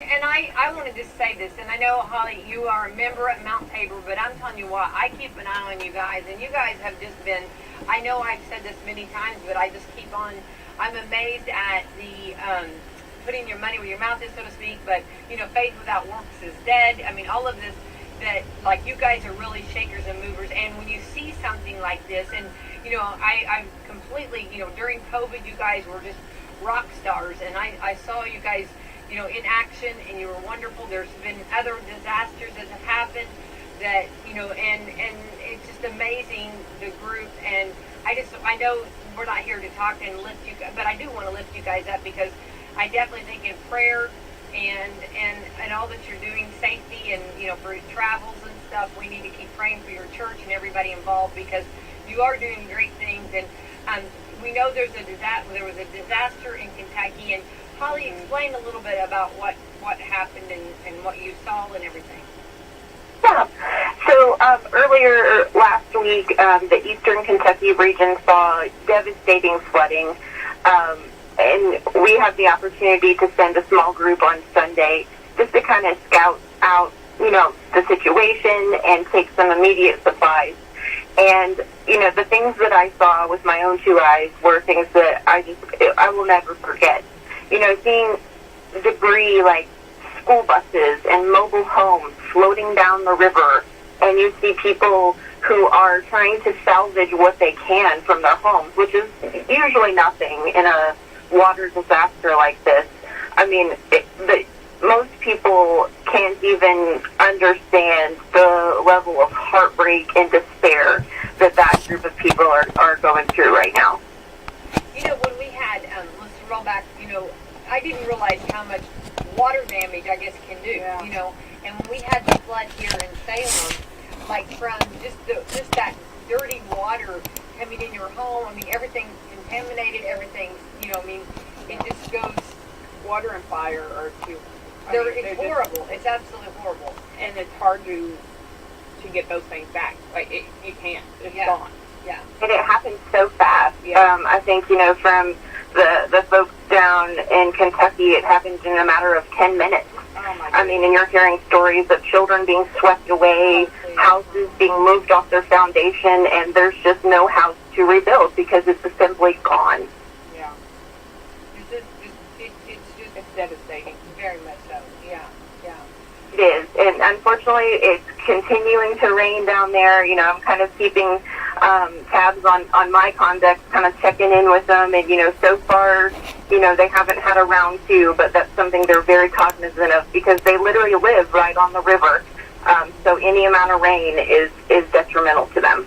And I want to just say this, and I know, Holly, you are a member at Mount Tabor, but I'm telling you what, I keep an eye on you guys, and you guys have just been, I know I've said this many times, but I just keep on, I'm amazed at the putting your money where your mouth is, so to speak, but, faith without works is dead. I mean, all of this, that, like, you guys are really shakers and movers, and when you see something like this, and, I completely, during COVID, you guys were just rock stars, and I saw you guys, in action, and you were wonderful. There's been other disasters that have happened that, and it's just amazing, the group, and I know we're not here to talk and lift you, but I do want to lift you guys up, because I definitely think in prayer and all that you're doing, safety, and, for travels and stuff, we need to keep praying for your church and everybody involved, because you are doing great things, and we know there was a disaster in Kentucky, and Holly, explain a little bit about what happened and what you saw and everything. Yeah. So earlier last week, the eastern Kentucky region saw devastating flooding, and we had the opportunity to send a small group on Sunday just to kind of scout out, the situation and take some immediate supplies. And, the things that I saw with my own two eyes were things that I will never forget. Seeing debris like school buses and mobile homes floating down the river, and you see people who are trying to salvage what they can from their homes, which is usually nothing in a water disaster like this. I mean, most people can't even understand the level of heartbreak and despair that group of people are going through right now. When we had, let's roll back, I didn't realize how much water damage, I guess, can do, and when we had the flood here in Salem, like from just that dirty water coming in your home, I mean, everything's contaminated, everything's, it just goes. Water and fire are two. It's horrible. It's absolutely horrible. And it's hard to get those things back. Like, you can't. It's gone. Yeah. And it happened so fast. Yeah. I think, from the folks down in Kentucky, it happened in a matter of 10 minutes. Oh my goodness. I mean, and you're hearing stories of children being swept away, houses being moved off their foundation, and there's just no house to rebuild because it's just simply gone. Yeah. It's devastating. Very much so. Yeah. It is, and unfortunately, it's continuing to rain down there. I'm kind of keeping tabs on my conduct, kind of checking in with them, and so far, they haven't had a round two, but that's something they're very cognizant of because they literally live right on the river. So any amount of rain is detrimental to them.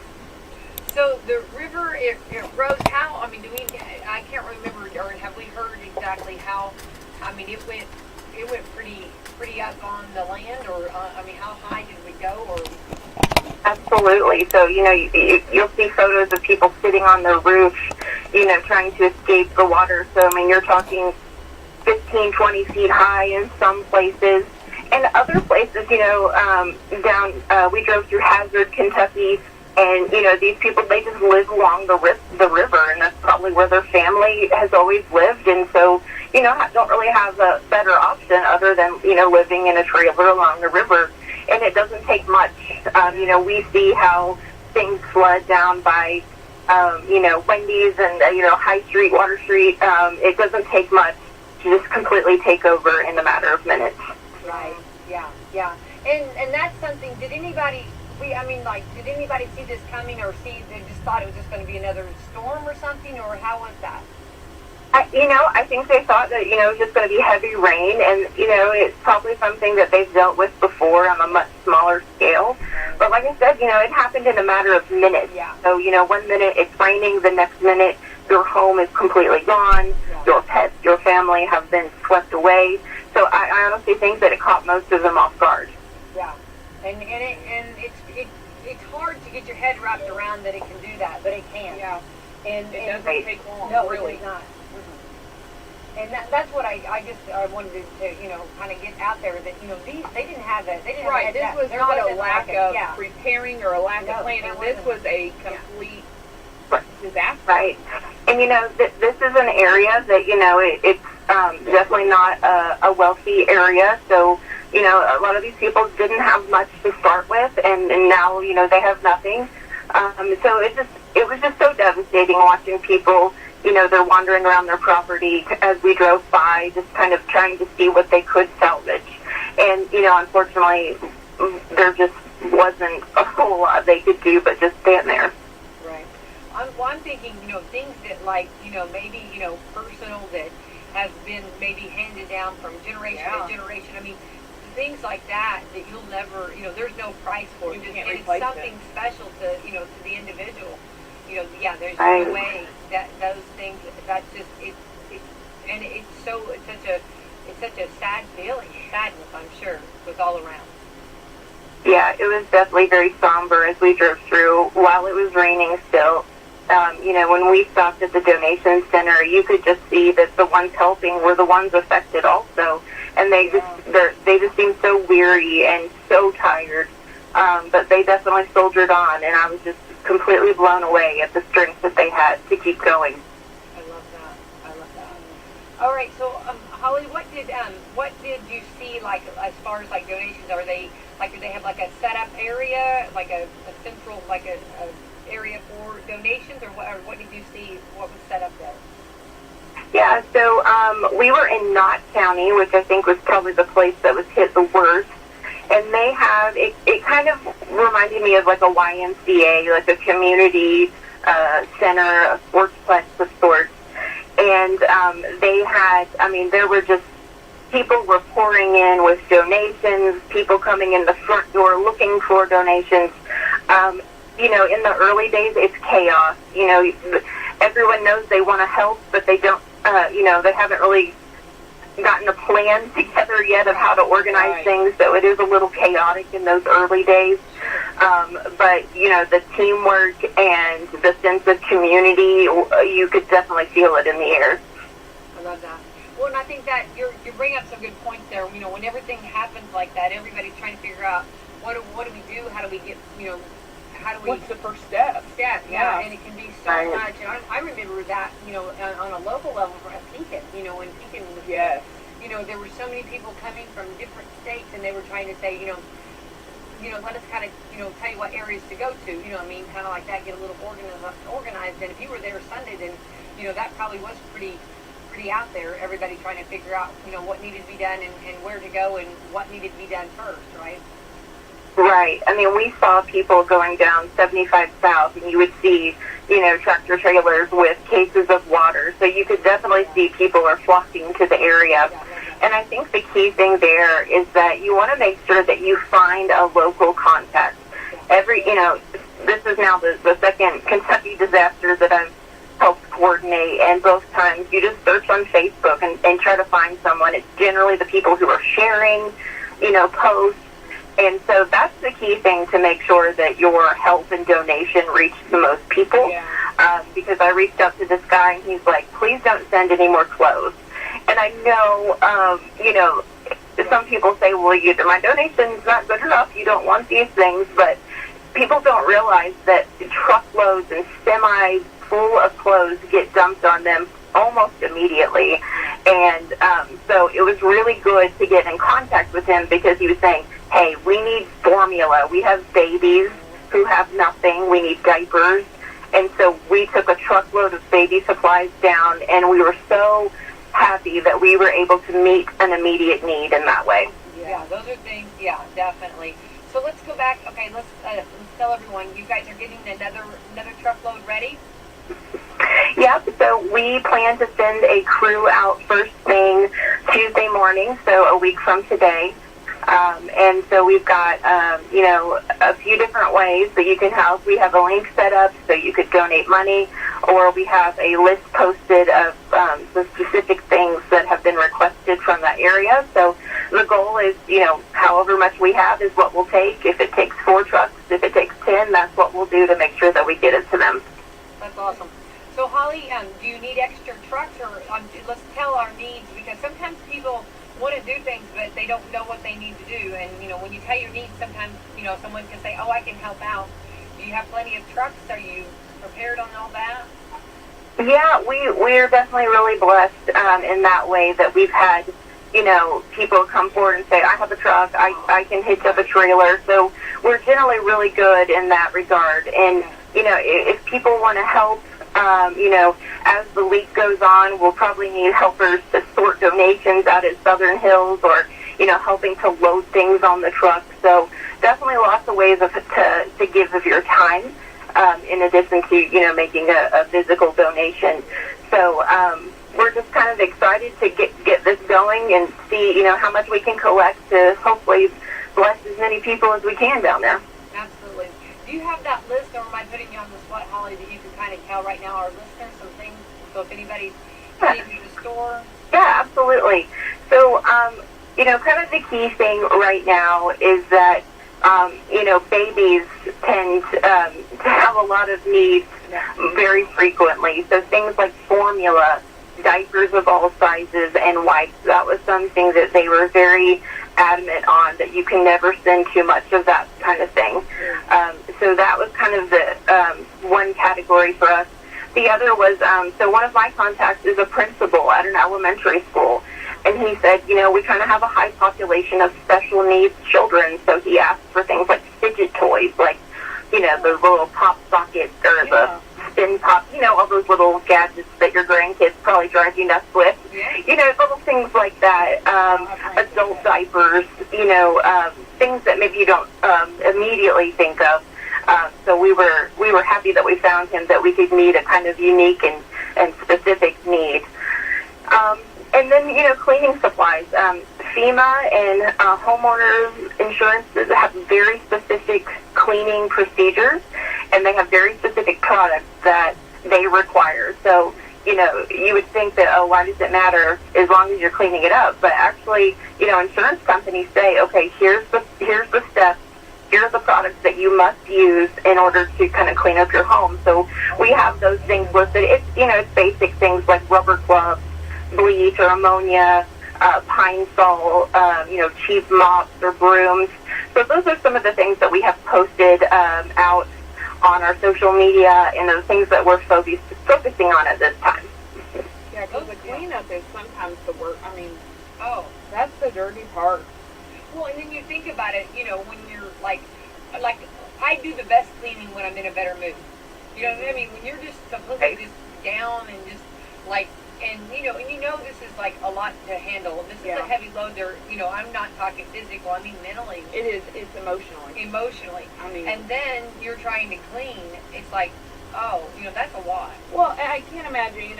So the river, it rose. How? I mean, I can't remember, or have we heard exactly how? I mean, it went pretty up on the land, or how high did we go? Or Absolutely. So you'll see photos of people sitting on their roof, trying to escape the water. So I mean, you're talking 15, 20 feet high in some places, and other places, down. We drove through Hazard, Kentucky. And, these people, they just live along the river, and that's probably where their family has always lived. And so, don't really have a better option other than, living in a trailer along the river. And it doesn't take much. We see how things flood down by, Wendy's and, High Street, Water Street. It doesn't take much to just completely take over in a matter of minutes. Right, yeah. And that's something, did anybody see this coming, or they just thought it was just going to be another storm or something, or how was that? I think they thought that, it was just going to be heavy rain, and, it's probably something that they've dealt with before on a much smaller scale. But like I said, it happened in a matter of minutes. Yeah. So, 1 minute it's raining, the next minute your home is completely gone, your pets, your family have been swept away. So I honestly think that it caught most of them off guard. Yeah. And it's hard to get your head wrapped around that it can do that, but it can. Yeah. And it doesn't take long. No, really. It does not. Mm-hmm. And that's what I wanted to kind of get out there, that they didn't have that. They didn't Right. have This was not a lack of preparing or a lack of planning. This was a complete disaster. Right. And this is an area that it's definitely not a wealthy area. So, you know, a lot of these people didn't have much to start with, and now, you know, they have nothing. So it was just so devastating watching people, you know, they're wandering around their property as we drove by, just kind of trying to see what they could salvage. And, you know, unfortunately, there just wasn't a whole lot they could do but just stand there. Right. Well, I'm thinking, you know, things that, like, you know, maybe, you know, personal that has been maybe handed down from generation to generation. I mean, things like that you'll never, you know, there's no price for it. And it's something special to, you know, to the individual. You know, yeah, there's no way that those things, that's just, it's such a sad feeling, sadness, I'm sure, was all around. Yeah, it was definitely very somber as we drove through while it was raining still. You know, when we stopped at the donation center, you could just see that the ones helping were the ones affected also. And they just seemed so weary and so tired. But they definitely soldiered on, and I was just completely blown away at the strength that they had to keep going. I love that. All right, so Holly, what did you see, like, as far as like donations? Are they like, do they have like a setup area, like a central, like a area for donations, or what did you see? What was set up there? Yeah, so we were in Knott County, which I think was probably the place that was hit the worst. And they have, it kind of reminded me of like a YMCA, like a community center, a sportsplex of sorts. And they had, I mean, there were just, people were pouring in with donations, people coming in the front door looking for donations. You know, in the early days, it's chaos. You know, everyone knows they want to help, but they don't, you know, they haven't really gotten a plan together yet of how to organize things, so it is a little chaotic in those early days. But, you know, the teamwork and the sense of community, you could definitely feel it in the air. I love that. Well, and I think that you bring up some good points there. You know, when everything happens like that, everybody's trying to figure out what do we do? How do we get, you know, how do we... What's the first step? Yeah, and it can be so much. And I remember that, you know, on a local level at Pekin, you know, when Pekin was... Yes. You know, there were so many people coming from different states, and they were trying to say, you know, let us kind of, you know, tell you what areas to go to, you know what I mean, kind of like that, get a little organized. And if you were there Sunday, then, you know, that probably was pretty out there, everybody trying to figure out, you know, what needed to be done and where to go and what needed to be done first, right? Right. I mean, we saw people going down 75 South, and you would see, you know, tractor trailers with cases of water. So you could definitely see people are flocking to the area. And I think the key thing there is that you want to make sure that you find a local contact. You know, this is now the second Kentucky disaster that I've helped coordinate, and both times you just search on Facebook and try to find someone. It's generally the people who are sharing, you know, posts. And so that's the key thing, to make sure that your help and donation reach the most people. Yeah. Because I reached out to this guy, and he's like, please don't send any more clothes. And I know, you know, some people say, well, my donation's not good enough, you don't want these things, but people don't realize that truckloads and semis full of clothes get dumped on them almost immediately. And so it was really good to get in contact with him, because he was saying, hey, we need formula. We have babies who have nothing. We need diapers. And so we took a truckload of baby supplies down, and we were so happy that we were able to meet an immediate need in that way. Yeah, those are things, yeah, definitely. So let's go back. Okay, let's tell everyone, you guys are getting another truckload ready? Yep, so we plan to send a crew out first thing Tuesday morning, so a week from today. And so we've got, you know, a few different ways that you can help. We have a link set up so you could donate money, or we have a list posted of the specific things that have been requested from that area. So the goal is, you know, however much we have is what we'll take. If it takes 4 trucks, if it takes 10, that's what we'll do to make sure that we get it to them. That's awesome. So, Holly, do you need extra trucks, or let's tell our needs, because sometimes people want to do things, but they don't know what they need to do. And, you know, when you tell your needs, sometimes, you know, someone can say, oh, I can help out. Do you have plenty of trucks? Are you prepared on all that? Yeah, we're definitely really blessed in that way that we've had, people come forward and say, I have a truck, I can hitch up a trailer. So we're generally really good in that regard. And, if people want to help, as the week goes on, we'll probably need helpers to sort donations out at Southern Hills or, helping to load things on the truck. So definitely lots of ways to give of your time. In addition to, making a physical donation. So we're just kind of excited to get this going and see, how much we can collect to hopefully bless as many people as we can down there. Absolutely. Do you have that list, or am I putting you on the spot, Holly, that you can kind of tell right now our listeners some things? So if anybody's heading to the store? Yeah, absolutely. So, kind of the key thing right now is that babies tend to have a lot of needs very frequently. So things like formula, diapers of all sizes, and wipes, that was something that they were very adamant on, that you can never send too much of that kind of thing. So that was kind of the one category for us. The other was, so one of my contacts is a principal at an elementary school. And he said, we kind of have a high population of special needs children, so he asked for things like fidget toys, like, the little pop socket or the spin pop, all those little gadgets that your grandkids probably drive you nuts with. Little things like that, adult diapers, things that maybe you don't immediately think of. So we were happy that we found him, that we could meet a kind of unique and specific need. And then, cleaning supplies. FEMA and homeowners insurances have very specific cleaning procedures, and they have very specific products that they require. So, you would think that, why does it matter as long as you're cleaning it up? But actually, insurance companies say, okay, here's the steps, here are the products that you must use in order to kind of clean up your home. So we have those things listed. It's basic things like rubber gloves, bleach or ammonia, pine sol, cheap mops or brooms. So those are some of the things that we have posted out on our social media, and the things that we're focusing on at this time. Yeah, because the cleanup is sometimes the work. I mean, that's the dirty part. Well, and then you think about it, when you're like I do the best cleaning when I'm in a better mood. You know what I mean? When you're just supposedly just down and just like, and this is like a lot to handle. This is a heavy load. There, I'm not talking physical. I mean mentally. It is. It's emotionally. Emotionally. I mean, and then you're trying to clean. It's like, that's a lot. Well, I can't imagine.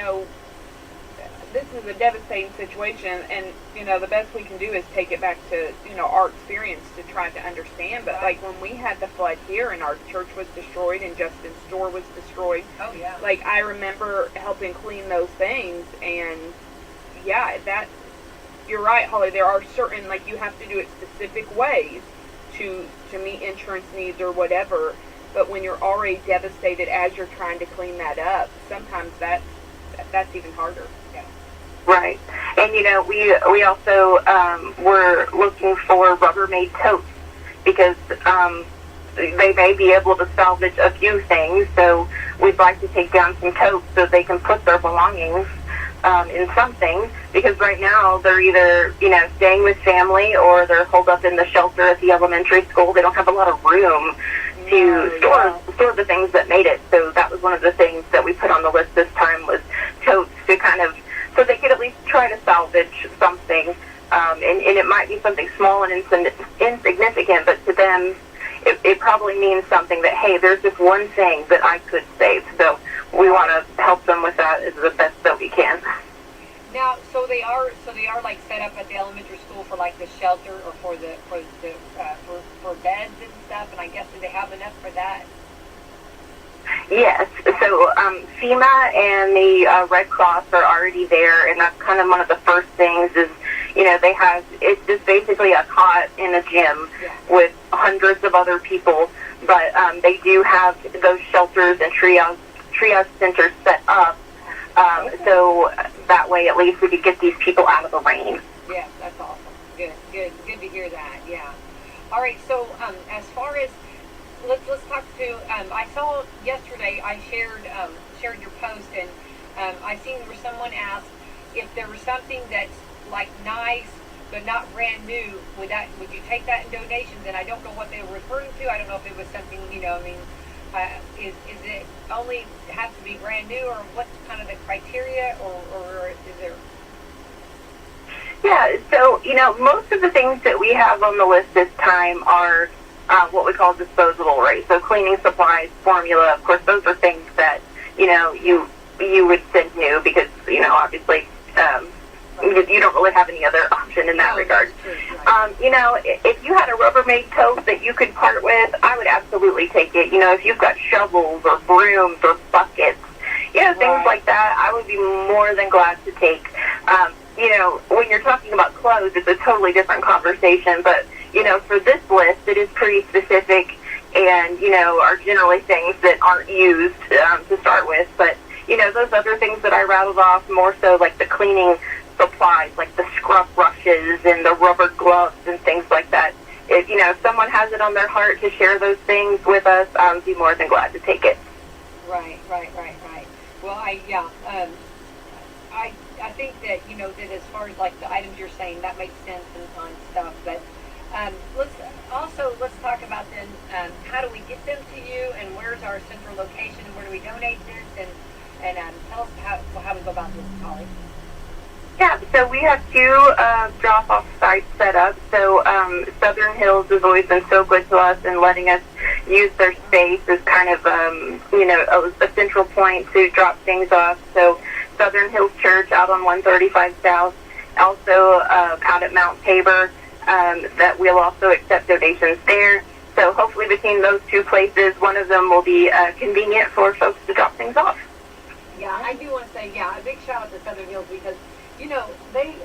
This is a devastating situation, and the best we can do is take it back to our experience to try to understand. But like when we had the flood here and our church was destroyed and Justin's store was destroyed, like I remember helping clean those things, and that you're right, Holly. There are certain, like, you have to do it specific ways to meet insurance needs or whatever. But when you're already devastated as you're trying to clean that up, sometimes that's even harder. Right. And, we also were looking for Rubbermaid totes because they may be able to salvage a few things. So we'd like to take down some totes so they can put their belongings in something, because right now they're either, staying with family or they're holed up in the shelter at the elementary school. They don't have a lot of room to store the things that made it. So that was one of the things that we put on the list this time, was totes, to kind of, so they could at least try to salvage something. And it might be something small and insignificant, but to them, it probably means something that, hey, there's this one thing that I could save. So we want to help them with that as the best that we can. Now, so they are like set up at the elementary school for like the shelter or for beds and stuff. And I guess, do they have enough for that? Yes. So FEMA and the Red Cross are already there, and that's kind of one of the first things is, they have, it's just basically a cot in a gym with hundreds of other people, but they do have those shelters and triage centers set up, so that way at least we could get these people out of the rain. Yeah, that's awesome. Good to hear that. Yeah. All right. So as far as let's talk to. I saw yesterday. I shared your post, and I seen where someone asked if there was something that's like nice but not brand new. Would you take that in donations? And I don't know what they were referring to. I don't know if it was something, I mean, is it only have to be brand new, or what's kind of the criteria, or is there? Yeah, so, most of the things that we have on the list this time are what we call disposable, right? So cleaning supplies, formula, of course, those are things that, you would send new because, obviously, you don't really have any other option in that regard. If you had a Rubbermaid tote that you could part with, I would absolutely take it. If you've got shovels or brooms or buckets, things like that, I would be more than glad to take. When you're talking about clothes, it's a totally different conversation, but, for this list, it is pretty specific and, are generally things that aren't used to start with, but, those other things that I rattled off, more so like the cleaning supplies, like the scrub brushes and the rubber gloves and things like that. If someone has it on their heart to share those things with us, I'd be more than glad to take it. Right. Well, I think that, that as far as like the items you're saying, that makes sense and stuff, but let's talk about then, how do we get them to you, and where's our central location, and where do we donate this, and tell us how we go about this, Holly. Yeah, so we have two drop-off sites set up. So Southern Hills has always been so good to us and letting us use their space as kind of, a central point to drop things off. So Southern Hills Church out on 135 South, also out at Mount Tabor, that we'll also accept donations there. So hopefully between those two places, one of them will be convenient for folks to drop things off. Yeah, I do want to say, a big shout out to Southern Hills because, they've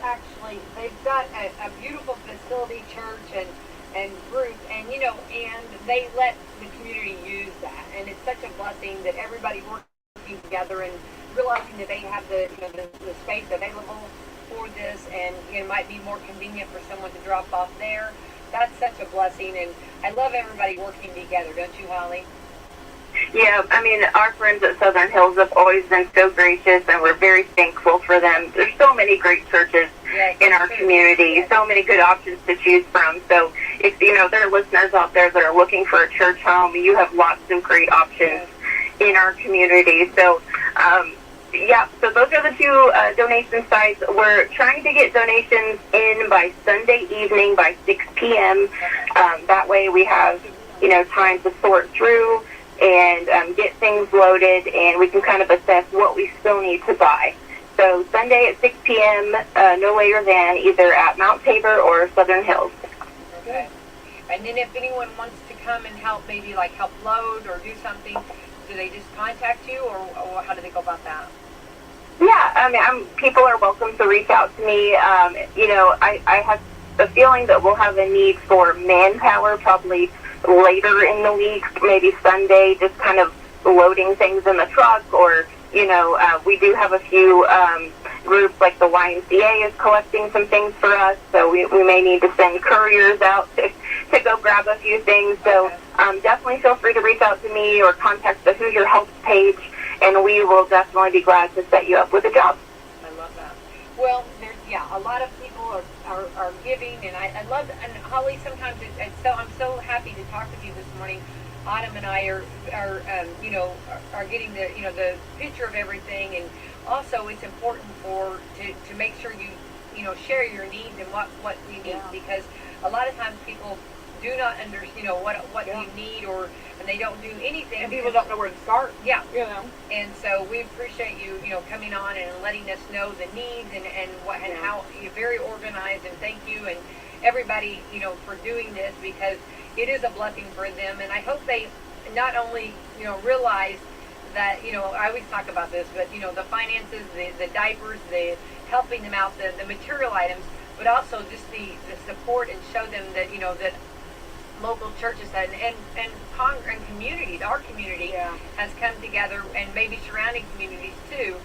got a beautiful facility, church, and group, and, and they let the community use that. And it's such a blessing that everybody working together and realizing that they have the space available for this, and it might be more convenient for someone to drop off there. That's such a blessing, and I love everybody working together, don't you, Holly? Yeah, I mean, our friends at Southern Hills have always been so gracious, and we're very thankful for them. There's so many great churches in our community, so many good options to choose from. So if, there are listeners out there that are looking for a church home, you have lots of great options in our community. So, so those are the two donation sites. We're trying to get donations in by Sunday evening by 6 p.m. That way we have, time to sort through and get things loaded, and we can kind of assess what we still need to buy. So Sunday at 6 p.m., no later than either at Mount Tabor or Southern Hills. Okay. And then if anyone wants to come and help, maybe like help load or do something, do they just contact you, or how do they go about that? Yeah, I mean, people are welcome to reach out to me. I have a feeling that we'll have a need for manpower probably later in the week, maybe Sunday, just kind of loading things in the truck, or, we do have a few groups like the YMCA is collecting some things for us, so we may need to send couriers out to go grab a few things. So definitely feel free to reach out to me or contact the Hoosier Help page, and we will definitely be glad to set you up with a job. I love that. Well, there's, a lot of people are giving, and I love, and Holly, sometimes I'm so happy to talk with you this morning. Autumn and I are getting the picture of everything, and also it's important to make sure you share your needs and what you need, because a lot of times people do not understand what you need, and they don't do anything, and people don't know where to start. Yeah, and so we appreciate you coming on and letting us know the needs and how you're very organized, and thank you and everybody for doing this, because it is a blessing for them, and I hope they not only realize that I always talk about this, but the finances, the diapers, the helping them out, the material items, but also just the support, and show them that that local churches and communities, our community has come together, and maybe surrounding communities too,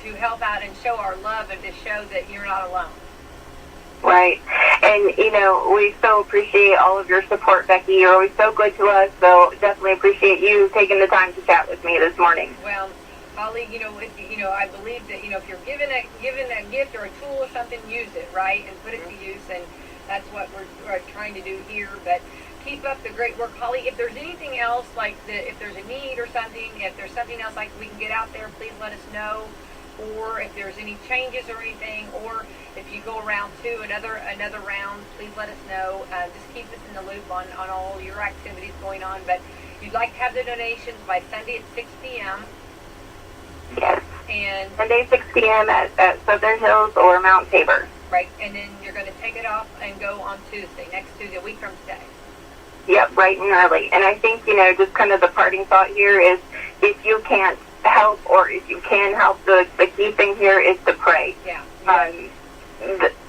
to help out and show our love, and to show that you're not alone. Right. And, we so appreciate all of your support, Becky. You're always so good to us, so definitely appreciate you taking the time to chat with me this morning. Well, Holly, if I believe that if you're given a gift or a tool or something, use it, right, and put it to use, and that's what we're trying to do here. But keep up the great work, Holly. If there's anything else, if there's a need or something, if there's something else like we can get out there, please let us know. Or if there's any changes or anything, or if you go around to another round, please let us know. Just keep us in the loop on all your activities going on. But you'd like to have the donations by Sunday at 6 p.m. Yes. And Sunday 6 p.m. at Southern Hills or Mount Tabor. Right, and then you're going to take it off and go on Tuesday, next Tuesday, a week from today. Yep, bright and early. And I think, just kind of the parting thought here is if you can't help or if you can help, the key thing here is to pray. Yeah.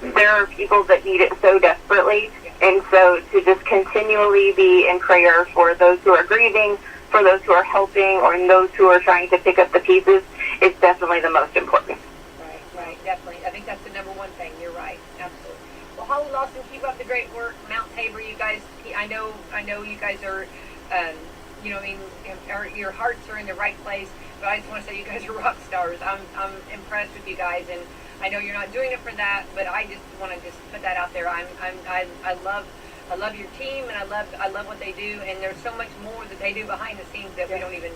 There are people that need it so desperately, and so to just continually be in prayer for those who are grieving, for those who are helping, or those who are trying to pick up the pieces is definitely the most important. Right, definitely. I think that's the number one thing. You're right, absolutely. Well, Holly Lawson, keep up the great work. Mount Tabor, you guys, I know you guys are, your hearts are in the right place, but I just want to say you guys are rock stars. I'm impressed with you guys, and I know you're not doing it for that, but I just want to put that out there. I love your team, and I love what they do, and there's so much more that they do behind the scenes that we don't even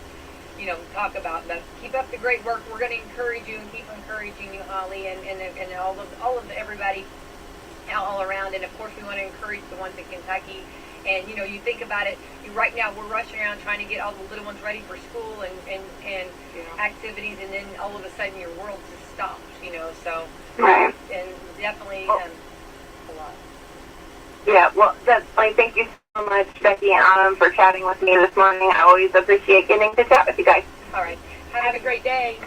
talk about. But keep up the great work. We're going to encourage you and keep encouraging you, Holly, and all of everybody all around. And of course, we want to encourage the ones in Kentucky. And you think about it. Right now, we're rushing around trying to get all the little ones ready for school and activities, and then all of a sudden, your world just stops. So Right. and definitely a lot. Yeah, well, thank you so much, Becky and Adam, for chatting with me this morning. I always appreciate getting to chat with you guys. All right. Have a great day.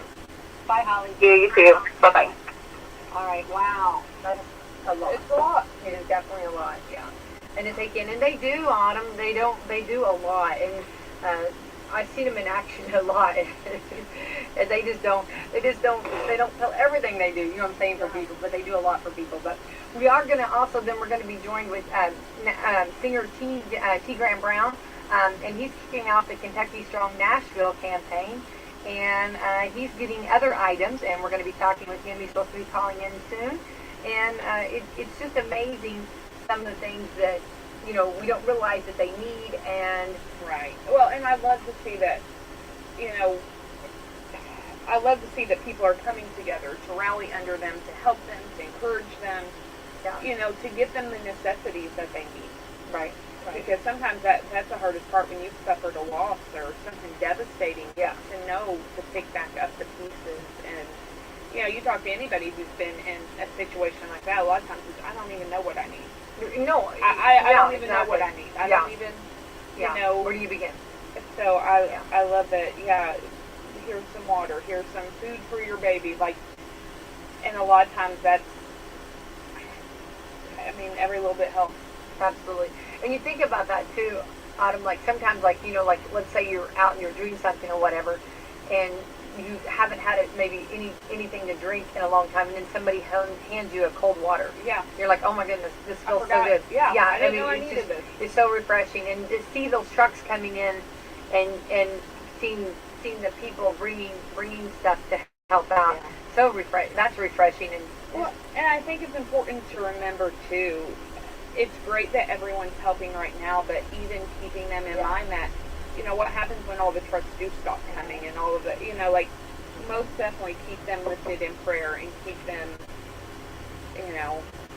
Bye, Holly. You too. Bye-bye. All right. Wow. That's a lot. It's a lot. It is definitely a lot. Yeah. And to take in, and they do, Autumn. They do a lot, and I've seen them in action a lot. And they don't tell everything they do. You know what I'm saying, for people, but they do a lot for people. But we are going to also, then we're going to be joined with singer T. Graham Brown, and he's kicking off the Kentucky Strong Nashville campaign, and he's getting other items, and we're going to be talking with him. He's supposed to be calling in soon, and it's just amazing some of the things that we don't realize that they need. And Right. Well, and I love to see that, I love to see that people are coming together to rally under them, to help them, to encourage them, to give them the necessities that they need. Right. Because sometimes that's the hardest part when you've suffered a loss or something devastating, to know to pick back up the pieces. And, you talk to anybody who's been in a situation like that, a lot of times it's, I don't even know what I need. No, I don't even know what I need. I don't even, where do you begin? So I love that, here's some water, here's some food for your baby, and a lot of times every little bit helps. Absolutely. And you think about that too, Autumn, sometimes let's say you're out and you're doing something or whatever, and you haven't had maybe anything to drink in a long time, and then somebody hands you a cold water. Yeah. You're like, oh my goodness, this feels so good. Yeah. I didn't know I needed this. It's so refreshing, and to see those trucks coming in, and seeing the people bringing stuff to help out. Yeah. So that's refreshing. And I think it's important to remember too. It's great that everyone's helping right now, but even keeping them in mind that, what happens when all the trucks do stop coming and all of the, most definitely keep them lifted in prayer and keep them,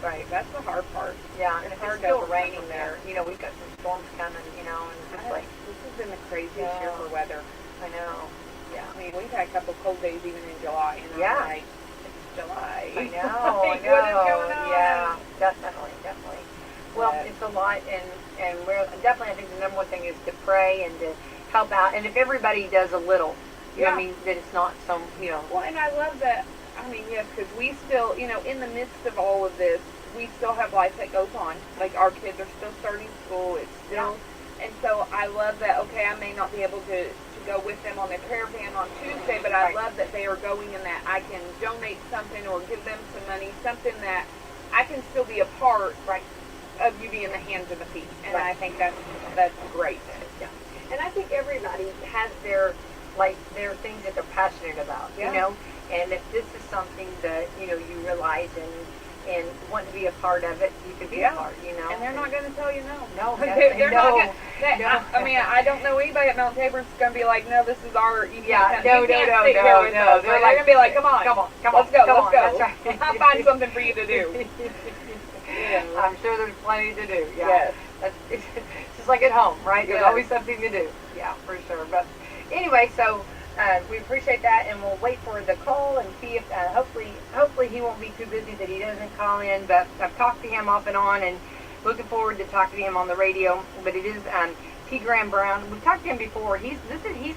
right. That's the hard part. Yeah, and it's still raining there. We've got some storms coming, and it's just this has been the craziest year for weather. I know. Yeah. I mean, we've had a couple cold days even in July, and I'm like, it's July. I know. What is going on? Yeah, definitely. Well, it's a lot, and we're definitely, I think the number one thing is to pray and to help out. And if everybody does a little, that it's not some, Well, and I love that. Yes, because we still, in the midst of all of this, we still have life that goes on. Like, our kids are still starting school. It's still, and so I love that, okay, I may not be able to go with them on their caravan on Tuesday, but I love that they are going and that I can donate something or give them some money, something that I can still be a part, of you being the hands and the feet. And I think that's great. Yeah. And I think everybody has their like they're things that they're passionate about, you know. And if this is something that you realize and want to be a part of it, you can be a part, And they're not going to tell you no. No, they're not going to. I mean, I don't know anybody at Mount Tabor that's going to be like, no, this is our. No. They're going to be like, come on, let's go. That's right. I'll find something for you to do. I'm sure there's plenty to do. Yeah. Yes. It's just like at home, right? There's always something to do. Yeah, for sure. But anyway, so we appreciate that, and we'll wait for the call and see if hopefully he won't be too busy that he doesn't call in. But I've talked to him off and on, and looking forward to talking to him on the radio. But it is T. Graham Brown. We've talked to him before. He's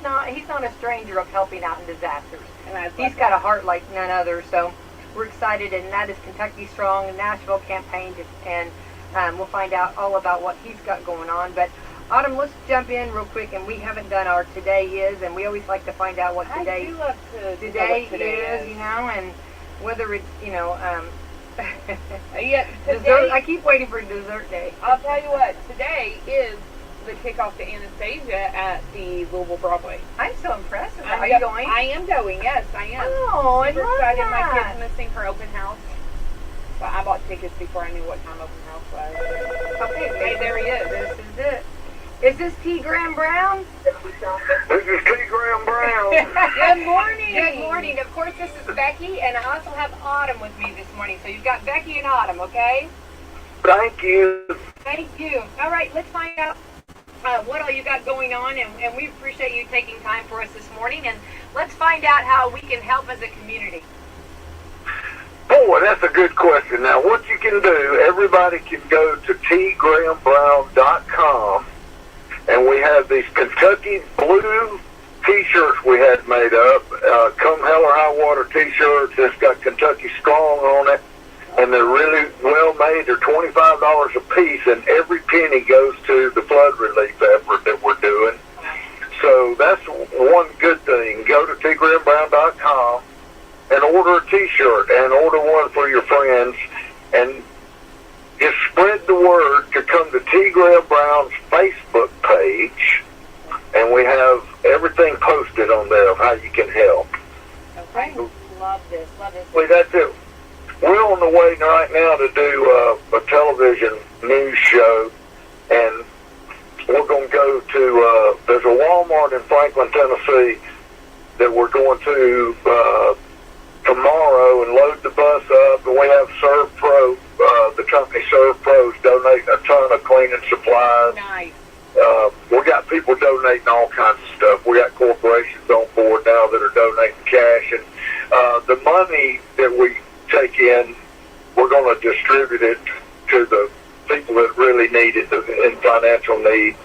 not a stranger of helping out in disasters. And he's got a heart like none other. So we're excited, and that is Kentucky Strong Nashville campaign, and we'll find out all about what he's got going on. But Autumn, let's jump in real quick, and we haven't done our today is, and we always like to find out what today is, and whether it's, today, dessert. I keep waiting for dessert day. I'll tell you what, today is the kickoff to Anastasia at the Louisville Broadway. I'm so impressed. Are you going? I am going, yes, I am. Oh, I love excited. that. My kid's missing her open house. So I bought tickets before I knew what time open house was. Okay, hey, there he is. This is it. Is this T. Graham Brown? This is T. Graham Brown. Good morning. Good morning. Of course, this is Becky, and I also have Autumn with me this morning. So you've got Becky and Autumn, okay? Thank you. Thank you. All right, let's find out what all you got going on, and we appreciate you taking time for us this morning, and let's find out how we can help as a community. Boy, that's a good question. Now, what you can do, everybody can go to tgrahambrown.com, and we have these Kentucky blue T-shirts we had made up, Come Hell or High Water T-shirts. It's got Kentucky Strong on it, and they're really well made. They're $25 a piece, and every penny goes to the flood relief effort that we're doing. So that's one good thing. Go to tgrahambrown.com and order a T-shirt and order one for your friends, and just spread the word to come to T. Graham Brown's Facebook page, and we have everything posted on there of how you can help. Okay. Love this. Well, that's it. We're on the way right now to do a television news show, and we're going to go to, there's a Walmart in Franklin, Tennessee that we're going to tomorrow and load the bus up, and we have Serve Pro, the company Serve Pros, donating a ton of cleaning supplies. Nice. We got people donating all kinds of stuff. We got corporations on board now that are donating cash, and the money that we take in, we're going to distribute it to the people that really need it, in financial need.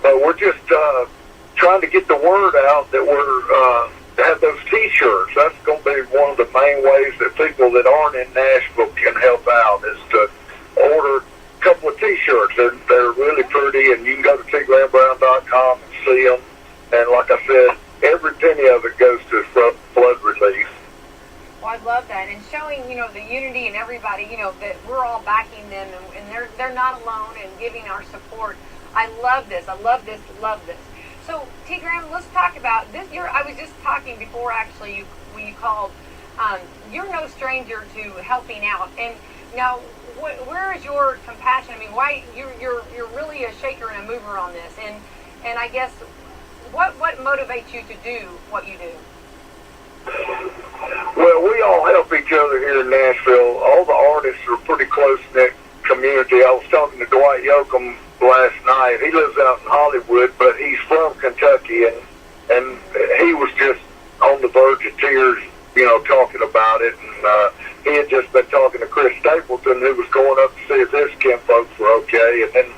But we're just trying to get the word out that we're have those T-shirts. That's going to be one of the main ways that people that aren't in Nashville can help out, is to order a couple of T-shirts. They're really pretty, and you can go to tgrahambrown.com and see them. And like I said, every penny of it goes to flood relief. Well, I love that, and showing the unity and everybody that we're all backing them, and they're not alone, and giving our support. I love this. Love this. So, T. Graham, let's talk about this. I was just talking before, actually, when you called. You're no stranger to helping out, and now, where is your compassion? I mean, why you're really a shaker and a mover on this, and I guess what motivates you to do what you do? Well, we all help each other here in Nashville. All the artists are a pretty close-knit community. I was talking to Dwight Yoakam last night. He lives out in Hollywood, but he's from Kentucky, and he was just on the verge of tears, talking about it. And he had just been talking to Chris Stapleton, who was going up to see if his kin folks were okay. And then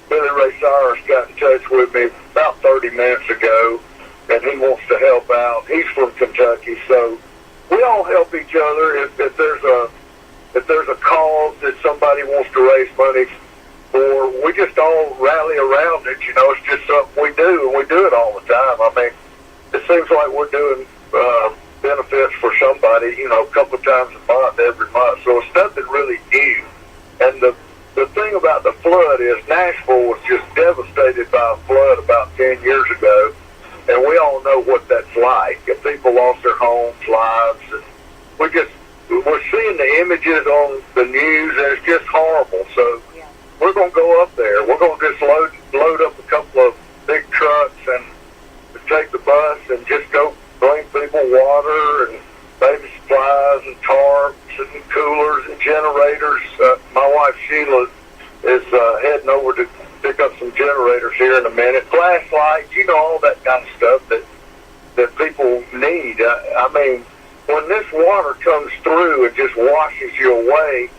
Billy Ray Cyrus got in touch with me about 30 minutes ago, and he wants to help out. He's from Kentucky, so we all help each other. If there's a cause that somebody wants to raise money for, we just all rally around it. It's just something we do, and we do it all the time. I mean, it seems like we're doing benefits for somebody, a couple of times a month, every month. So it's nothing really new. And the thing about the flood is Nashville was just devastated by a flood about 10 years ago. and we all know what that's like. If people lost their homes, lives, and we're seeing the images on the news, and it's just horrible. So we're going to go up there. We're going to just load up a couple of big trucks and take the bus and just go bring people water and baby supplies and tarps and coolers and generators. My wife Sheila is heading over to pick up some generators here in a minute. Flashlights, all that kind of stuff that people need. I mean, when this water comes through and just washes you away,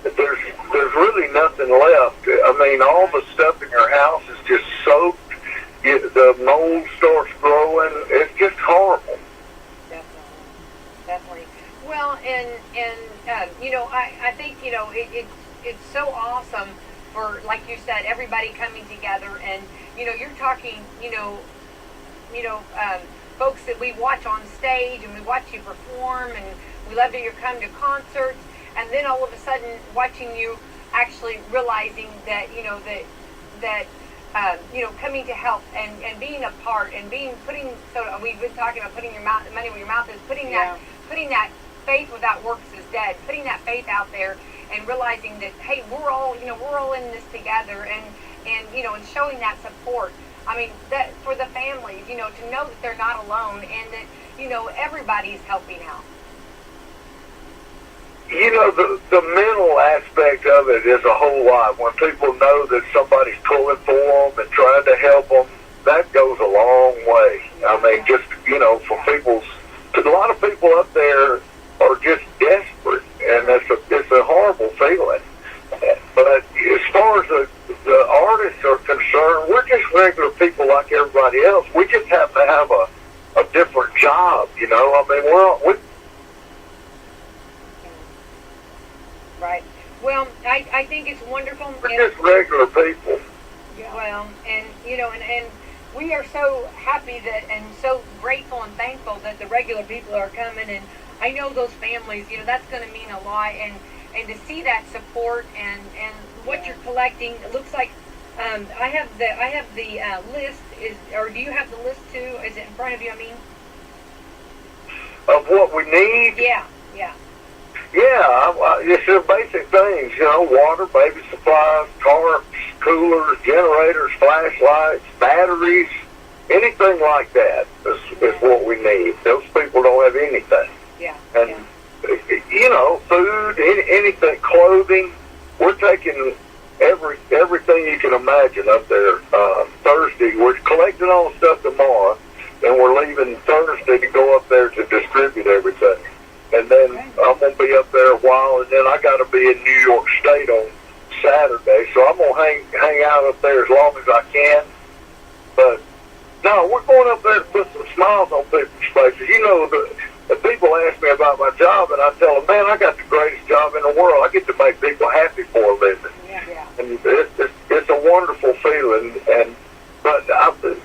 there's really nothing left. I mean, all the stuff in your house is just soaked. The mold starts growing. It's just horrible. Definitely. Well, and I think it's so awesome for, like you said, everybody coming together, and you're talking folks that we watch on stage and we watch you perform, and we love that you come to concerts, and then all of a sudden watching you actually realizing that coming to help and being a part and we've been talking about putting your money where your mouth is, putting that faith without works is dead, putting that faith out there and realizing that, hey, we're all in this together, and showing that support. I mean, that for the families, to know that they're not alone, and that everybody's helping out. The mental aspect of it is a whole lot. When people know that somebody's pulling for them and trying to help them, that goes a long way. I mean, just, for because a lot of people up there are just desperate, and it's a horrible feeling. But as far as the artists are concerned, we're just regular people like everybody else. We just have to have a different job, I mean, Right. Well, I think it's wonderful. We're just regular people. Yeah. Well, and and we are so happy and so grateful and thankful that the regular people are coming, and I know those families. That's going to mean a lot, and to see that support and what you're collecting. It looks like I have the list. Or do you have the list too? Is it in front of you? I mean, of what we need. Yeah. Yeah, it's the basic things, water, baby supplies, tarps, coolers, generators, flashlights, batteries, anything like that is what we need. Those people don't have anything. Yeah. And, food, anything, clothing, we're taking everything you can imagine up there. Thursday, we're collecting all the stuff tomorrow, and we're leaving Thursday to go up there to distribute everything. And then I'm going to be up there a while, and then I got to be in New York State on Saturday, so I'm going to hang out up there as long as I can. But, no, we're going up there to put some smiles on people's faces. The people ask me about my job, and I tell them, man, I got the greatest job in the world. I get to make people happy for a living. Yeah. And it's a wonderful feeling. But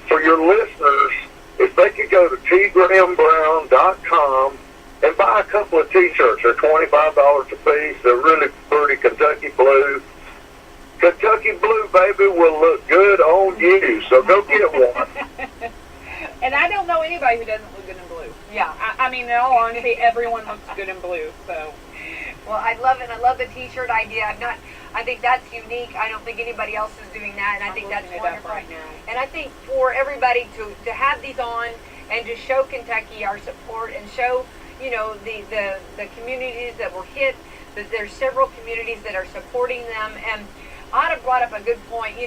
for your listeners, if they could go to tgrahamBrown.com and buy a couple of T-shirts. They're $25 a piece. They're really pretty Kentucky blue. Kentucky blue, baby, will look good on you. So go get one. And I don't know anybody who doesn't look good in blue. Yeah. I mean, in all honesty, everyone looks good in blue. So. Well, I love it. I love the T-shirt idea. I think that's unique. I don't think anybody else is doing that, and I think that's wonderful. Right now. And I think for everybody to have these on and to show Kentucky our support and show the communities that were hit, that there's several communities that are supporting them. And Anna brought up a good point.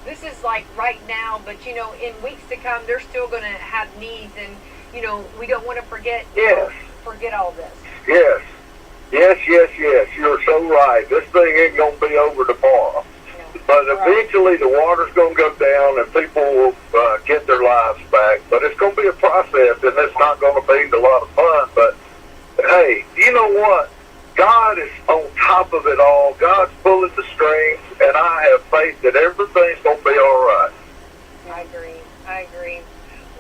This is like right now, but in weeks to come, they're still going to have needs, and we don't want to forget all this. Yes. You're so right. This thing ain't going to be over tomorrow. No. But eventually the water's going to go down and people will get their lives back. But it's going to be a process, and it's not going to be a lot of fun. But, hey, you know what? God is on top of it all. God's pulling the strings, and I have faith that everything's going to be all right. I agree.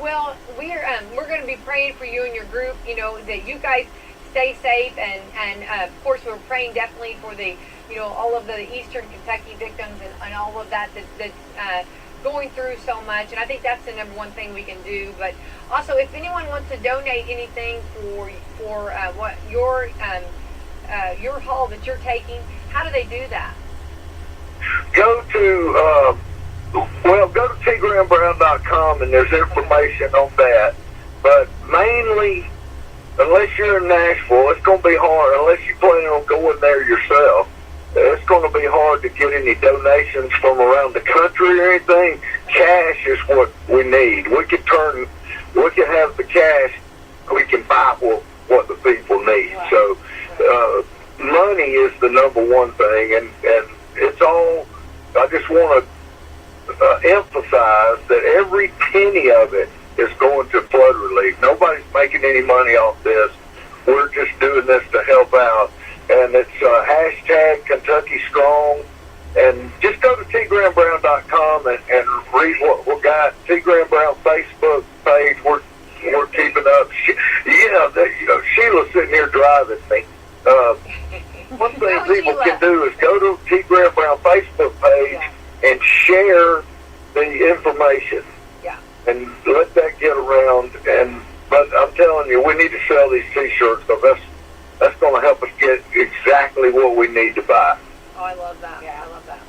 Well, we're going to be praying for you and your group, that you guys stay safe, and of course we're praying definitely for the all of the Eastern Kentucky victims and all of that going through so much, and I think that's the number one thing we can do. But also, if anyone wants to donate anything for what your haul that you're taking, how do they do that? Go to go to tgrambrown.com, and there's information on that. But mainly, unless you're in Nashville, it's going to be hard. Unless you plan on going there yourself, it's going to be hard to get any donations from around the country or anything. Cash is what we need. We can have the cash. We can buy what the people need. Right. So, money is the number one thing, and it's all. I just want to emphasize that every penny of it is going to flood relief. Nobody's making any money off this. We're just doing this to help out. And it's hashtag Kentucky Strong. And just go to tgrambrown.com and read what we got. T. Graham Brown Facebook page. We're keeping up. Sheila's sitting here driving me. One thing people can do is go to T. Graham Brown Facebook page and share the information. Yeah. And let that get around. But I'm telling you, we need to sell these T-shirts because that's going to help us get exactly what we need to buy. Oh, I love that. Yeah, I love that.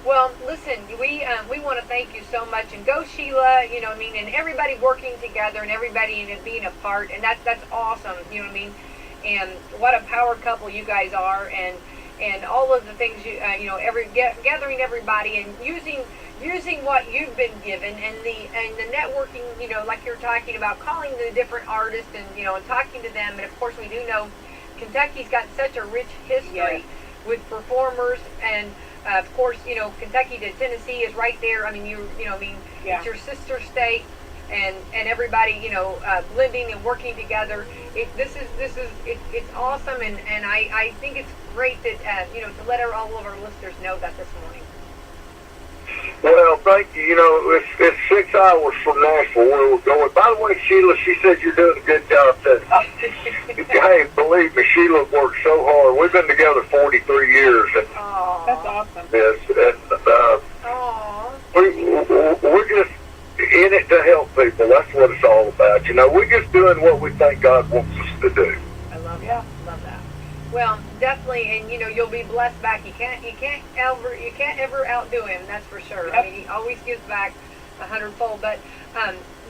Well, listen, we want to thank you so much, and go Sheila, and everybody working together and everybody being a part, and that's awesome, and what a power couple you guys are, and all of the things gathering everybody and using what you've been given and the networking, like you're talking about, calling the different artists and talking to them, and of course we do know Kentucky's got such a rich history with performers, and of course, Kentucky to Tennessee is right there. I mean, it's your sister state, and everybody, blending and working together. It's awesome, and I think it's great that to let all of our listeners know that this morning. Well, thank you. It's 6 hours from Nashville where we're going. By the way, Sheila, she said you're doing a good job today. Hey, believe me, Sheila worked so hard. We've been together 43 years. And that's awesome. Yes, and we're just in it to help people. That's what it's all about. We're just doing what we think God wants us to do. I love that. Love that. Well, definitely, and you'll be blessed back. You can't ever outdo him. That's for sure. Yep. I mean, he always gives back 100-fold. But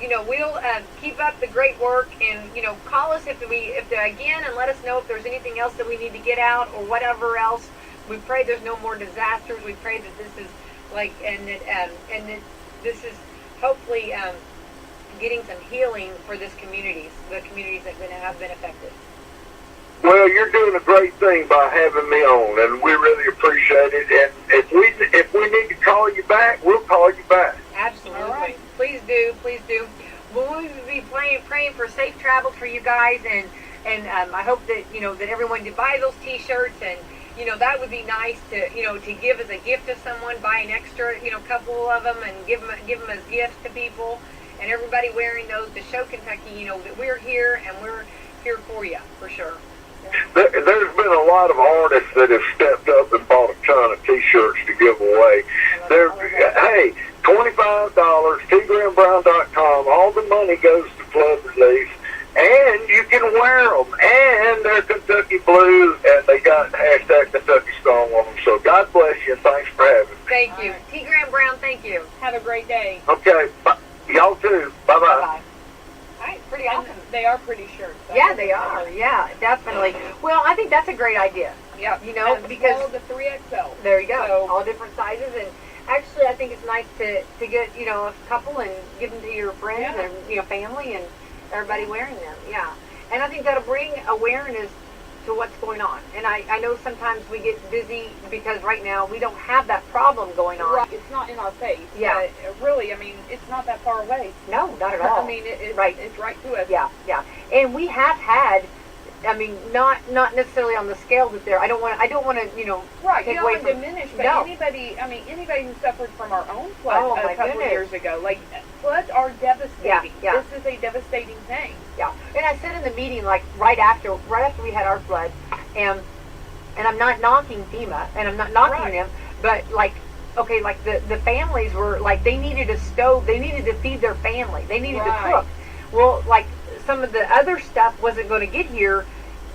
we'll keep up the great work, and call us if again, and let us know if there's anything else that we need to get out or whatever else. We pray there's no more disasters. We pray that this is that this is hopefully getting some healing for the communities that have been affected. Well, you're doing a great thing by having me on, and we really appreciate it. And if we need to call you back, we'll call you back. Absolutely. All right. Please do. Well, we will be praying for safe travel for you guys, and I hope that that everyone to buy those T-shirts, and that would be nice to give as a gift to someone, buy an extra couple of them and give them as gifts to people, and everybody wearing those to show Kentucky that we're here and we're here for you for sure. There's been a lot of artists that have stepped up and bought a ton of T-shirts to give away. Hey, $25, tgrambrown.com. All the money goes to flood relief, and you can wear them. And they're Kentucky Blues, and they got hashtag Kentucky Strong on them. So God bless you, and thanks for having me. Thank you. T. Graham Brown, thank you. Have a great day. Okay. Y'all too. Bye-bye. Bye-bye. All right, pretty awesome. And they are pretty shirts. Yeah, they are. Yeah, definitely. Well, I think that's a great idea. Yeah. Because all the 3XL. There you go. So, all different sizes, and actually, I think it's nice to get a couple and give them to your friends and family and everybody wearing them. Yeah, and I think that'll bring awareness to what's going on. And I know sometimes we get busy because right now we don't have that problem going on. Right. It's not in our face. Yeah. But really, it's not that far away. No, not at all. It's right. It's right to us. Yeah. And we have had. Not necessarily on the scale that they're. I don't want to. Right. Take You away don't want to diminish, but anybody who suffered from our own flood a couple of years ago, floods are devastating. Yeah. This is a devastating thing. Yeah. And I said in the meeting, right after we had our flood, and I'm not knocking FEMA, and I'm not knocking them, but okay, like the families were like, they needed a stove, they needed to feed their family, they needed to cook. Well, like some of the other stuff wasn't going to get here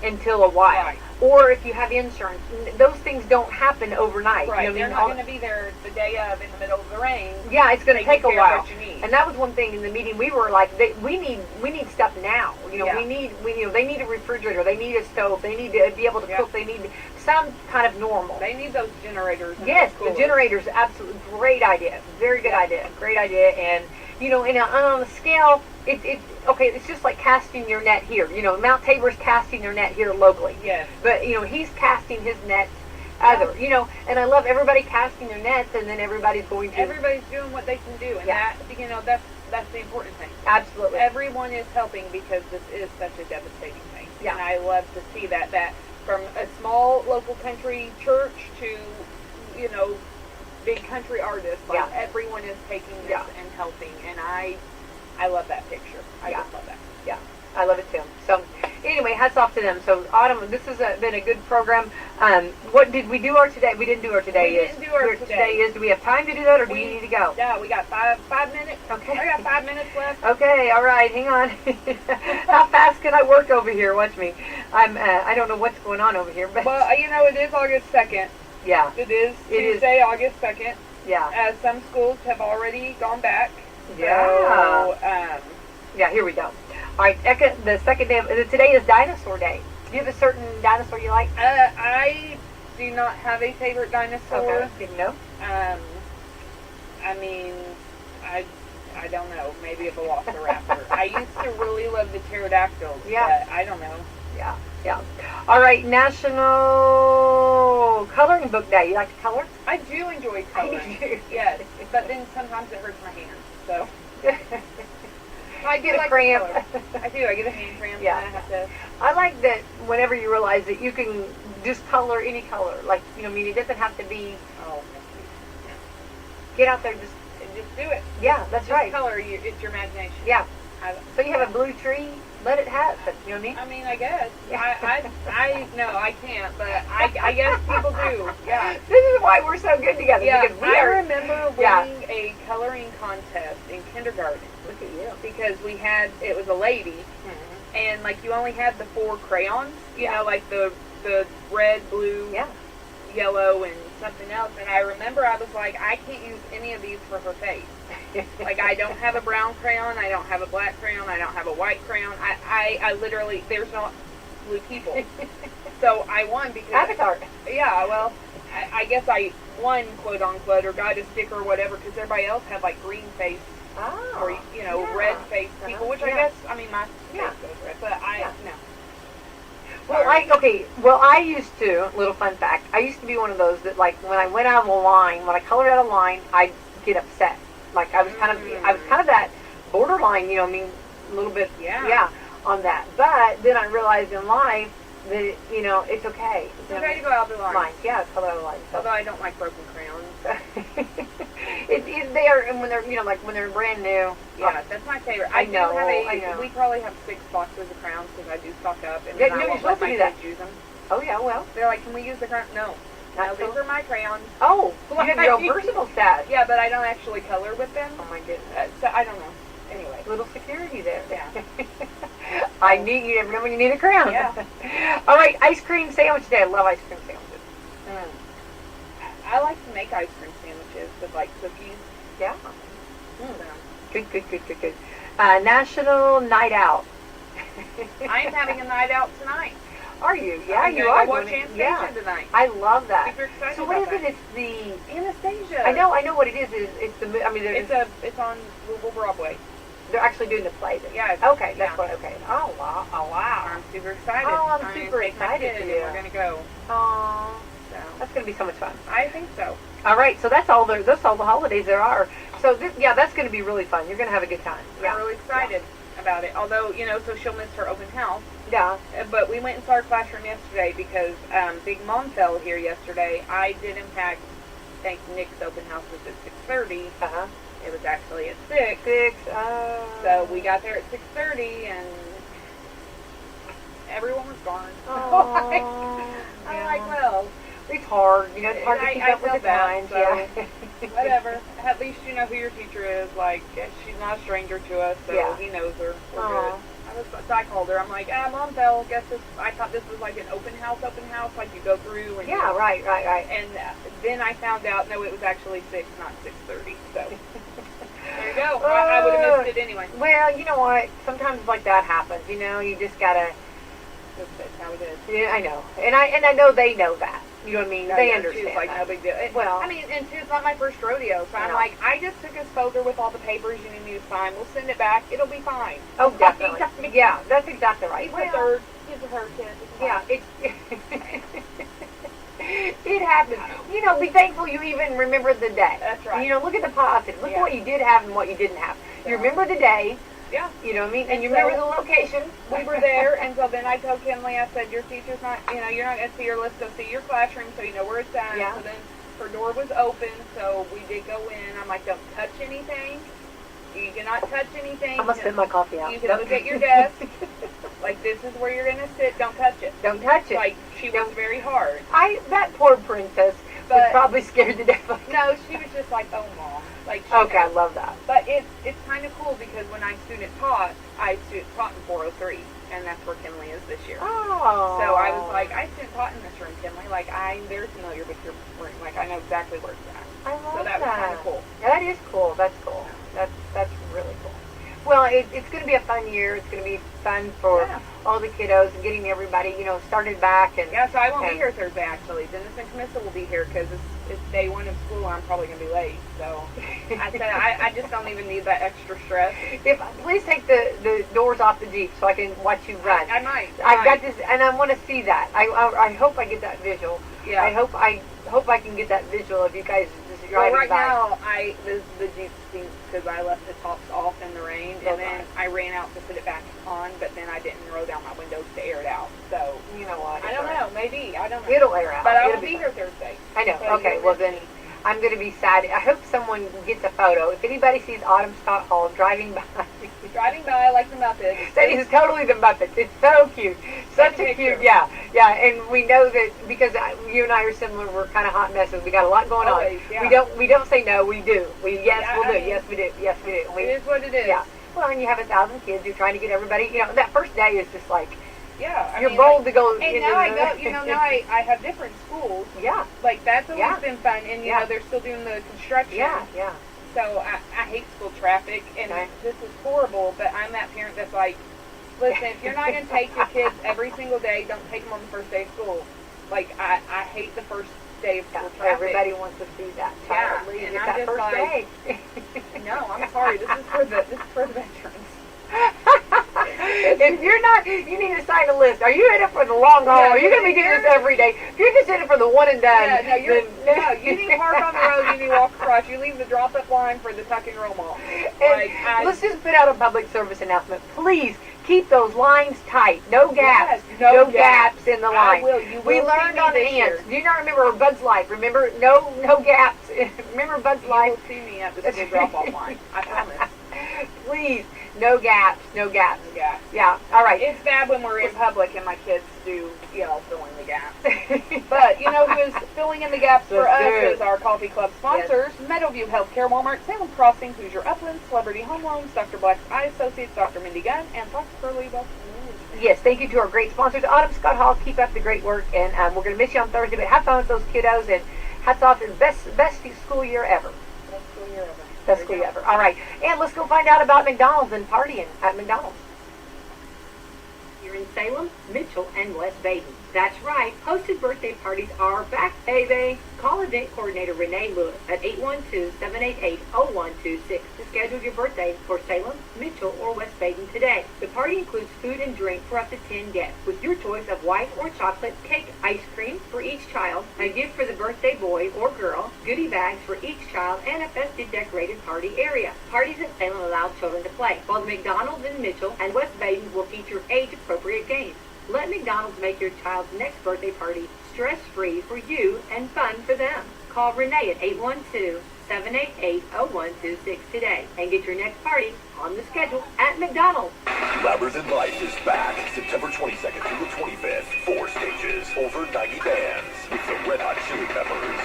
until a while. Right. Or if you have insurance, those things don't happen overnight. Right. You know They're what I mean? not going to be there the day of in the middle of the rain. Yeah, it's going to take a care of while. what you need. And that was one thing in the meeting. We were like, we need stuff now. You know, Yeah. they need a refrigerator, they need a stove, they need to be able to cook, they need some kind of normal. They need those generators. And Yes, those the coolers. generators, absolutely great idea, very good idea, great idea. And you know, on a scale, it's okay. It's just like casting your net here. You know, Mount Tabor's casting their net here locally. Yes. But you know, he's casting his nets other. You know, and I love everybody casting their nets, and then everybody's going to. Everybody's doing what they can do, and that, you know, that's the important thing. Absolutely. Everyone is helping because this is such a devastating thing. Yeah. And I love to see that from a small local country church to, you know, big country artists, like everyone is taking this and helping, and I love that picture. I just love that. Yeah, I love it too. So anyway, hats off to them. So Autumn, this has been a good program. What did we do our today? We didn't do our today. We didn't do our today. Is, do we have time to do that, or do you need to go? Yeah, we got five minutes. Okay. I got 5 minutes left. Okay, all right, hang on. How fast can I work over here? Watch me. I don't know what's going on over here, but Well, you know, it is August 2nd. yeah, It is Tuesday, August 2nd. yeah, As some schools have already gone back. yeah. Yeah, here we go. All right, the second day. Today is Dinosaur Day. Do you have a certain dinosaur you like? I do not have a favorite dinosaur. Okay, didn't know. I mean, I don't know. Maybe a velociraptor. I used to really love the pterodactyls. Yeah. But I don't know. Yeah, yeah. All right, National Coloring Book Day. You like to color? I do enjoy coloring. do. Yes, but then sometimes it hurts my hands. So I get a like cramp. to color. I do. I get a hand cramp. Yeah. And I have to. I like that whenever you realize that you can just color any color. Like, you know, I mean, it doesn't have to be, Oh, get out there, just do it. yeah, that's Just right. color. It's your imagination. Yeah. I, So you have a blue tree, let it have it, you know what I mean? I mean, I guess. Yeah. No, I can't, but I guess people do. Yeah. This is why we're so good together. Yeah, Because we I are, remember winning a coloring contest in kindergarten look at you. because it was a lady, and like you only had the 4 crayons, you know, like the red, blue, Yeah. yellow, and something else. And I remember I was like, I can't use any of these for her face. Like, I don't have a brown crayon, I don't have a black crayon, I don't have a white crayon. I literally, there's not blue people. So I won because... Avatar. Yeah, well, I guess I won, quote unquote, or got a sticker or whatever, because everybody else had like green face Oh. or, you know, yeah. red face people, which I Yeah. guess, I mean, my Yeah. face goes red, but no. Well, I used to, little fun fact, I used to be one of those that, like, when I went out of a line, when I colored out a line, I'd get upset. Like, I was kind of that borderline, you know, I mean, a little bit, on that. But then I realized in life that, you know, it's okay. It's okay to go out the line. Lines. Yeah, color out a line. So. Although I don't like broken crayons. They are, and when they're, you know, like when they're brand new. Yeah, that's my favorite. I know. We probably have 6 boxes of crayons because I do stock up, and Yeah, then I you're won't supposed let to my do that. kids use them. Oh yeah, well. They're like, can we use the crayon? No. Not These so- are my crayons. Oh, you have your own personal stash. Yeah, but I don't actually color with them. Oh my goodness. So I don't know. Anyway. Little security there. Yeah. You never know when you need a crown. Yeah. All right, ice cream sandwich day. I love ice cream sandwiches. I like to make ice cream sandwiches with like cookies. Yeah. So. Good. National Night Out. I am having a night out tonight. Are you? Yeah, I'm you gonna are. go watch doing it. Anastasia Yeah. tonight. I love that. Super excited So what is about it? that. It's the. Anastasia. I know what it is. It's the. I mean, It's on Google Broadway. they're actually doing the play. Yeah. Okay, that's what. Okay. Oh wow. I'm super excited. Oh, I'm gonna super take my excited kid for and you. we're gonna go. Oh, So that's gonna be so much fun. I think so. All right, so that's all the holidays there are. So that's going to be really fun. You're going to have a good time. I'm really excited about it. Although, you know, so she'll miss her open house. Yeah. But we went into our classroom yesterday because Big Mom fell here yesterday. I did, in fact, think Nick's open house was at 6:30. Uh-huh. It was actually at 6. 6. So we got there at 6:30 and everyone was gone. Oh, I'm like, well. it's hard. You know, it's hard to keep up with the times. So Yeah. whatever. At least you know who your teacher is. Like, she's not a stranger to us, so Yeah. he knows her. We're Aw. good. So I called her. I'm like, Mom, Belle, guess this. I thought this was like an open house, like you go through. And Yeah, right. And then I found out, no, it was actually 6, not 6:30. So there you go. I would have missed it anyway. Well, you know what? Sometimes like that happens. You know, you just gotta. That's how it is. Yeah, I know, and I know they know that. You know what I mean? They understand. She's like, that. no big deal. Well, I mean, and it's not my first rodeo, so I'm No. like, I just took his folder with all the papers you need me to sign. We'll send it back. It'll be fine. Oh, definitely. Yeah, that's exactly right. He's a third. He's a third kid. Yeah, it's it happens. You know, be thankful you even remembered the day. That's right. You know, look at the positive. Look Yeah. what you did have and what you didn't have. You remember the day. Yeah. You know what I mean? And And you so- remember the location. We were there, and so then I told Kinley, I said, your teacher's not, you know, you're not going to see her. Let's go see your classroom so you know where it's at. Yeah. So then her door was open, so we did go in. I'm like, don't touch anything. You cannot touch anything. I'm gonna spit my coffee out. You can look at your desk. Like, this is where you're going to sit. Don't touch it. Don't touch it. Like, she was very hard. That poor princess was But- probably scared to death. No, she was just like, oh, Mom. Like, she Okay, I knows. love that. But it's kind of cool because when I student taught, I student taught in 403, and that's where Kinley is this year. Oh. So I was like, I student taught in this room, Kinley. Like, I'm very familiar with your room. Like, I know exactly where it's at. I love So that was kind of cool. That is cool. That's cool. That's really cool. Well, it's going to be a fun year. It's going to be fun for all the kiddos and getting everybody, you know, started back. And Yeah, so I won't be here Thursday, actually. Dennis and Camissa will be here because it's day one of school and I'm probably going to be late. So I said I just don't even need that extra stress. Please take the doors off the Jeep so I can watch you run. I might. I've got this, and I want to see that. I hope I get that visual. Yeah. I hope I can get that visual of you guys just Well, driving right by. now, the Jeep stinks because I left the tops off in the rain, and then I ran out to put it back on, but then I didn't roll down my windows to air it out. So, You know what? I don't know. Maybe. I don't know. It'll air out. But I It'll will be here Thursday. I know. So Okay. you'll Well, miss then me. I'm going to be sad. I hope someone gets a photo. If anybody sees Autumn Scott Hall driving by, Driving by like the Muppets. that is totally the Muppets. It's so cute. Such Take a a cute. picture. Yeah. And we know that because you and I are similar. We're kind of hot messes. We got a lot going Always, on. yeah. We don't say no. We do. We'll do. I mean, Yes, we do. Yes, we do. It is what it is. Yeah. Well, and you have 1,000 kids. You're trying to get everybody. You know, that first day is just like Yeah. I you're mean, bold like, to go. and into now I the- go, now I have different schools. Yeah. Like, that's always Yeah. been fun. And, you Yeah. know, they're still doing the construction. Yeah. So I hate school traffic, and Okay. this is horrible, but I'm that parent that's like, listen, if you're not going to take your kids every single day, don't take them on the first day of school. Like, I hate the first day of school traffic. Everybody wants to see that Yeah, child leave and at I'm that just first like- day. No, I'm sorry. This is for the veterans. If you're not, you need to sign a list. Are you in it for the long haul? Yeah, Are you going to be doing this every day? If you're just in it for the one and done, Yeah, no, then you need to park on the road, you need to walk across, you leave the drop-up line for the tuck and roll mall. Like, And let's just put out a public service announcement. Please keep those lines tight. No gaps. Yes, no gaps in the I line. will. You We will learned see me on this ants. year. Do you not remember Bud's Life? Remember? No gaps. Remember Bud's You Life? will see me at the school drop-off line. I promise. Please, no gaps. Yeah. Yeah. All right. It's bad when we're in public and my kids do yell, fill in the gaps. But you know who is filling in the gaps for That's us good. is our coffee club sponsors, Meadowview Healthcare, Walmart, Salem Crossing, Hoosier Upland, Celebrity Home Loans, Dr. Black's Eye Associates, Dr. Mindy Gunn, and Fox Curly Bucks. Yes, thank you to our great sponsors, Autumn Scott Hall. Keep up the great work, and we're going to miss you on Thursday. But have fun with those kiddos, and hats off to the best school year ever. Best school year ever. Best school year ever. All right, and let's go find out about McDonald's and partying at McDonald's. Here in Salem, Mitchell, and West Baden. That's right, hosted birthday parties are back, baby. Call event coordinator Renee Lewis at 812-788-0126 to schedule your birthday for Salem, Mitchell, or West Baden today. The party includes food and drink for up to 10 guests, with your choice of white or chocolate cake ice cream for each child, a gift for the birthday boy or girl, goodie bags for each child, and a festive decorated party area. Parties at Salem allow children to play, while the McDonald's in Mitchell and West Baden will feature age-appropriate games. Let McDonald's make your child's next birthday party stress-free for you and fun for them. Call Renee at 788-0126 today and get your next party on the schedule at McDonald's. Louder Than Life is back September 22nd through the 25th. 4 stages, over 90 bands with the Red Hot Chili Peppers,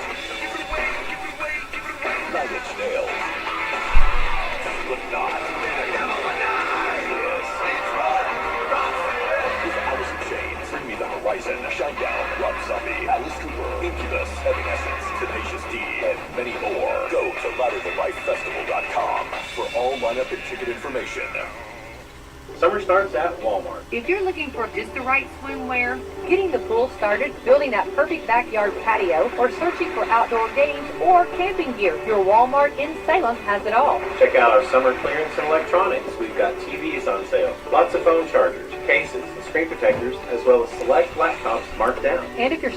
9 Inch Nails, Slipknot, with Alice in Chains, Bring Me the Horizon, Shinedown, Rob Zombie, Alice Cooper, Incubus, Evanescence, Tenacious D, and many more. Go to louderthanlifefestival.com for all lineup and ticket information. Summer starts at Walmart. If you're looking for just the right swimwear, getting the pool started, building that perfect backyard patio, or searching for outdoor games or camping gear, your Walmart in Salem has it all. Check out our summer clearance in electronics. We've got TVs on sale, lots of phone chargers, cases, and screen protectors, as well as select laptops marked down. And if you're